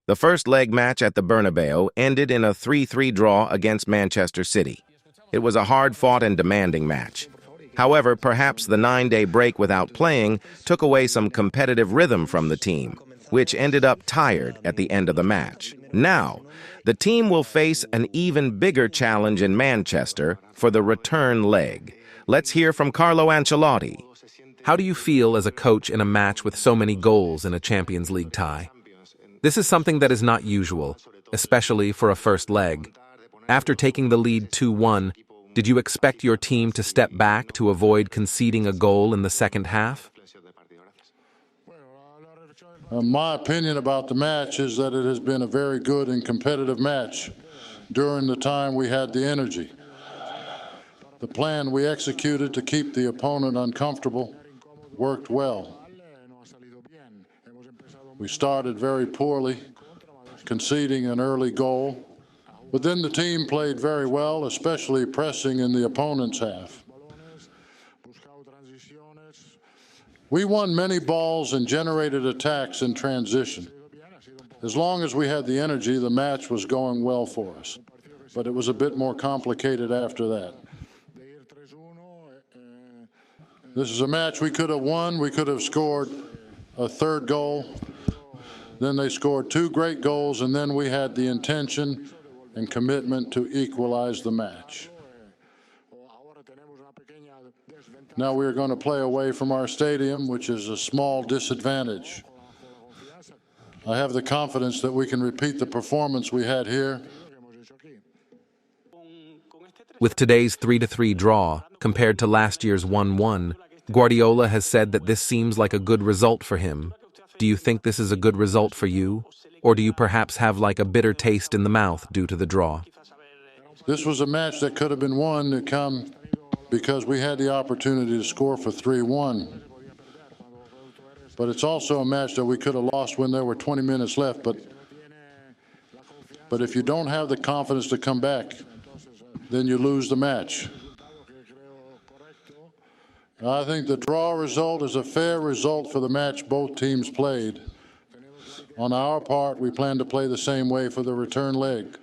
The first leg match at the Bernabeu ended in a 3-3 draw against Manchester City. It was a hard-fought and demanding match. However, perhaps the 9-day break without playing took away some competitive rhythm from the team, which ended up tired at the end of the match. Now, the team will face an even bigger challenge in Manchester for the return leg. Let's hear from Carlo Ancelotti. How do you feel as a coach in a match with so many goals in a Champions League tie? This is something that is not usual, especially for a first leg. After taking the lead 2-1, did you expect your team to step back to avoid conceding a goal in the second half? My opinion about the match is that it has been a very good and competitive match during the time we had the energy. The plan we executed to keep the opponent uncomfortable worked well. We started very poorly, conceding an early goal, but then the team played very well, especially pressing in the opponent's half. We won many balls and generated attacks in transition. As long as we had the energy, the match was going well for us, but it was a bit more complicated after that. This is a match we could have won. We could have scored a third goal. Then they scored 2 great goals, and then we had the intention and commitment to equalize the match. Now we are going to play away from our stadium, which is a small disadvantage. I have the confidence that we can repeat the performance we had here. With today's 3-3 draw, compared to last year's 1-1, Guardiola has said that this seems like a good result for him. Do you think this is a good result for you? Or do you perhaps have like a bitter taste in the mouth due to the draw? This was a match that could have been won because we had the opportunity to score for 3-1. But it's also a match that we could have lost when there were 20 minutes left. But if you don't have the confidence to come back, then you lose the match. I think the draw result is a fair result for the match both teams played. On our part, we plan to play the same way for the return leg,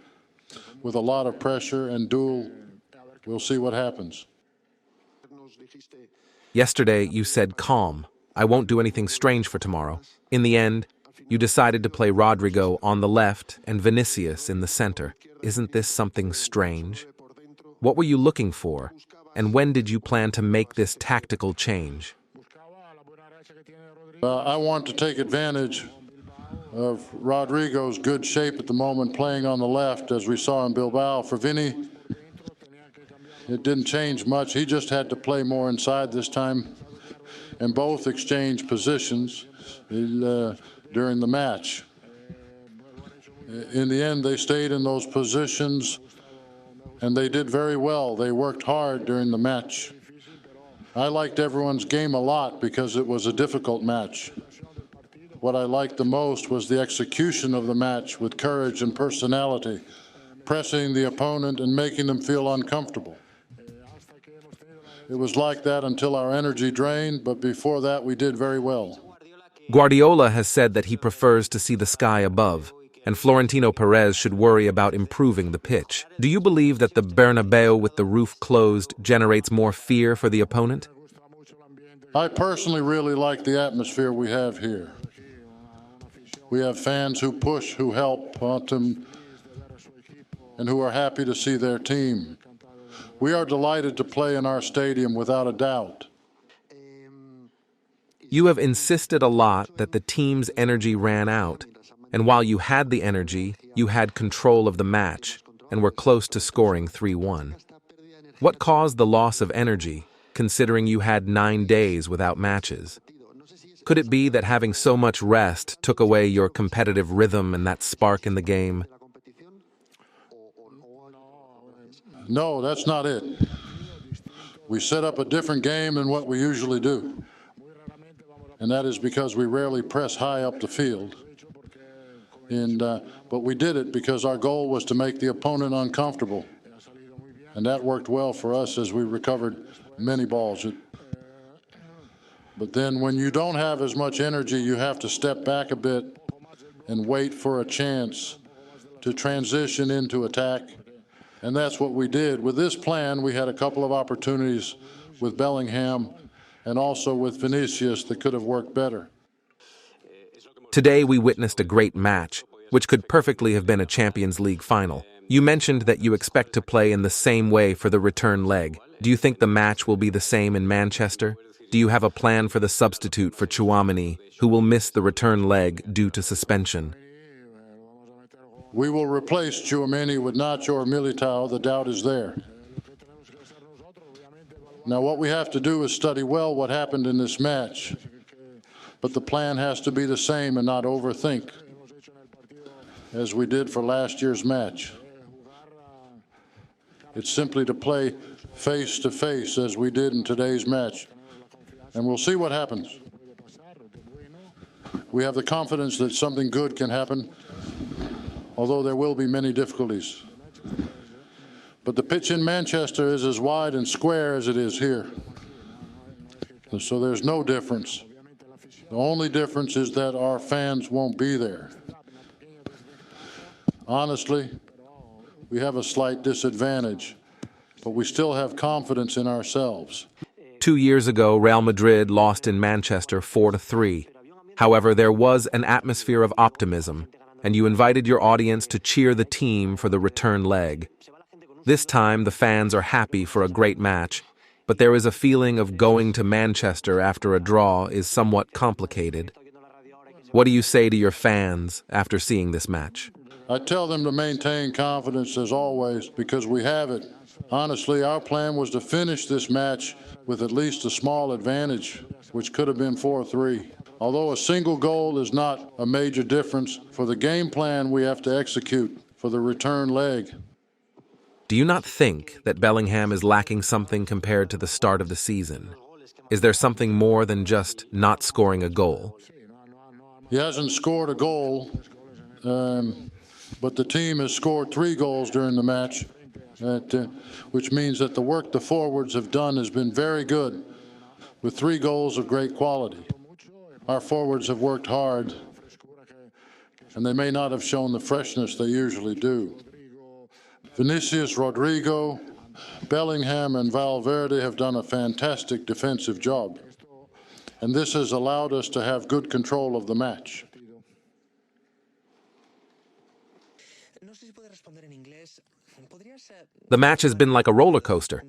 with a lot of pressure and duel. We'll see what happens. Yesterday, you said calm. I won't do anything strange for tomorrow. In the end, you decided to play Rodrigo on the left and Vinicius in the center. Isn't this something strange? What were you looking for? And when did you plan to make this tactical change? I want to take advantage of Rodrigo's good shape at the moment playing on the left, as we saw in Bilbao. For Vinny, it didn't change much. He just had to play more inside this time, and both exchanged positions during the match. In the end, they stayed in those positions, and they did very well. They worked hard during the match. I liked everyone's game a lot because it was a difficult match. What I liked the most was the execution of the match with courage and personality, pressing the opponent and making them feel uncomfortable. It was like that until our energy drained, but before that we did very well. Guardiola has said that he prefers to see the sky above, and Florentino Perez should worry about improving the pitch. Do you believe that the Bernabeu with the roof closed generates more fear for the opponent? I personally really like the atmosphere we have here. We have fans who push, who help, and who are happy to see their team. We are delighted to play in our stadium without a doubt. You have insisted a lot that the team's energy ran out, and while you had the energy, you had control of the match and were close to scoring 3-1. What caused the loss of energy, considering you had 9 days without matches? Could it be that having so much rest took away your competitive rhythm and that spark in the game? No, that's not it. We set up a different game than what we usually do. And that is because we rarely press high up the field. But we did it because our goal was to make the opponent uncomfortable. And that worked well for us as we recovered many balls. But then when you don't have as much energy, you have to step back a bit and wait for a chance to transition into attack. And that's what we did. With this plan, we had a couple of opportunities with Bellingham and also with Vinicius that could have worked better. Today we witnessed a great match, which could perfectly have been a Champions League final. You mentioned that you expect to play in the same way for the return leg. Do you think the match will be the same in Manchester? Do you have a plan for the substitute for Tchouameni, who will miss the return leg due to suspension? We will replace Tchouameni with Nacho or Militao. The doubt is there. Now, what we have to do is study well what happened in this match. But the plan has to be the same and not overthink, as we did for last year's match. It's simply to play face to face as we did in today's match. And we'll see what happens. We have the confidence that something good can happen, although there will be many difficulties. But the pitch in Manchester is as wide and square as it is here. So there's no difference. The only difference is that our fans won't be there. Honestly, we have a slight disadvantage, but we still have confidence in ourselves. 2 years ago, Real Madrid lost in Manchester 4-3. However, there was an atmosphere of optimism, and you invited your audience to cheer the team for the return leg. This time, the fans are happy for a great match, but there is a feeling of going to Manchester after a draw is somewhat complicated. What do you say to your fans after seeing this match? I tell them to maintain confidence as always, because we have it. Honestly, our plan was to finish this match with at least a small advantage, which could have been 4-3. Although a single goal is not a major difference, for the game plan we have to execute for the return leg. Do you not think that Bellingham is lacking something compared to the start of the season? Is there something more than just not scoring a goal? He hasn't scored a goal, but the team has scored 3 goals during the match, which means that the work the forwards have done has been very good, with 3 goals of great quality. Our forwards have worked hard, and they may not have shown the freshness they usually do. Vinicius, Rodrigo, Bellingham, and Valverde have done a fantastic defensive job, and this has allowed us to have good control of the match. The match has been like a roller coaster.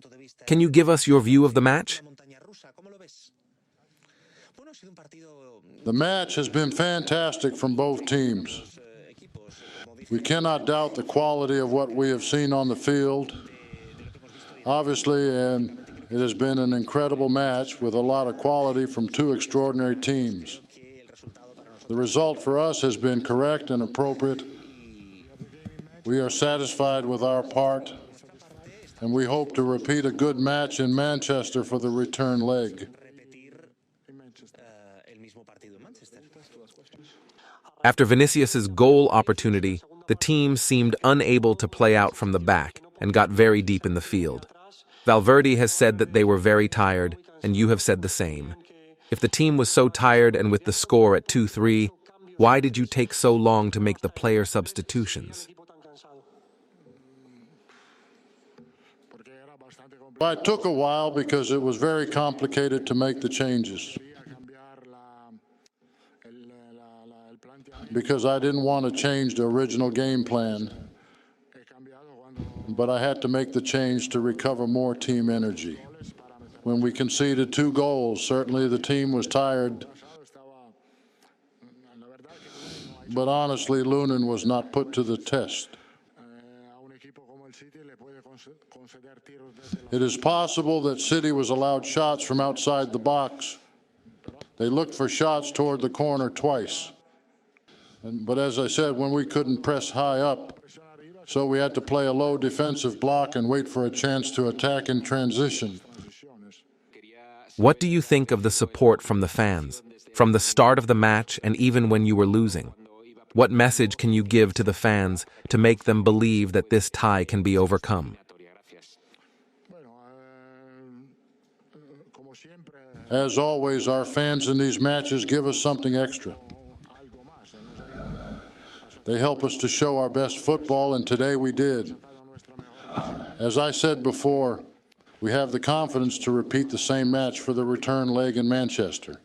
Can you give us your view of the match? The match has been fantastic from both teams. We cannot doubt the quality of what we have seen on the field. Obviously, and it has been an incredible match with a lot of quality from 2 extraordinary teams. The result for us has been correct and appropriate. We are satisfied with our part, and we hope to repeat a good match in Manchester for the return leg. After Vinicius's goal opportunity, the team seemed unable to play out from the back and got very deep in the field. Valverde has said that they were very tired, and you have said the same. If the team was so tired and with the score at 2-3, why did you take so long to make the player substitutions? It took a while because it was very complicated to make the changes. Because I didn't want to change the original game plan, but I had to make the change to recover more team energy. When we conceded 2 goals, certainly the team was tired, but honestly, Lunin was not put to the test. It is possible that City was allowed shots from outside the box. They looked for shots toward the corner twice. But as I said, when we couldn't press high up, so we had to play a low defensive block and wait for a chance to attack in transition. What do you think of the support from the fans, from the start of the match and even when you were losing? What message can you give to the fans to make them believe that this tie can be overcome? As always, our fans in these matches give us something extra. They help us to show our best football, and today we did. As I said before, we have the confidence to repeat the same match for the return leg in Manchester.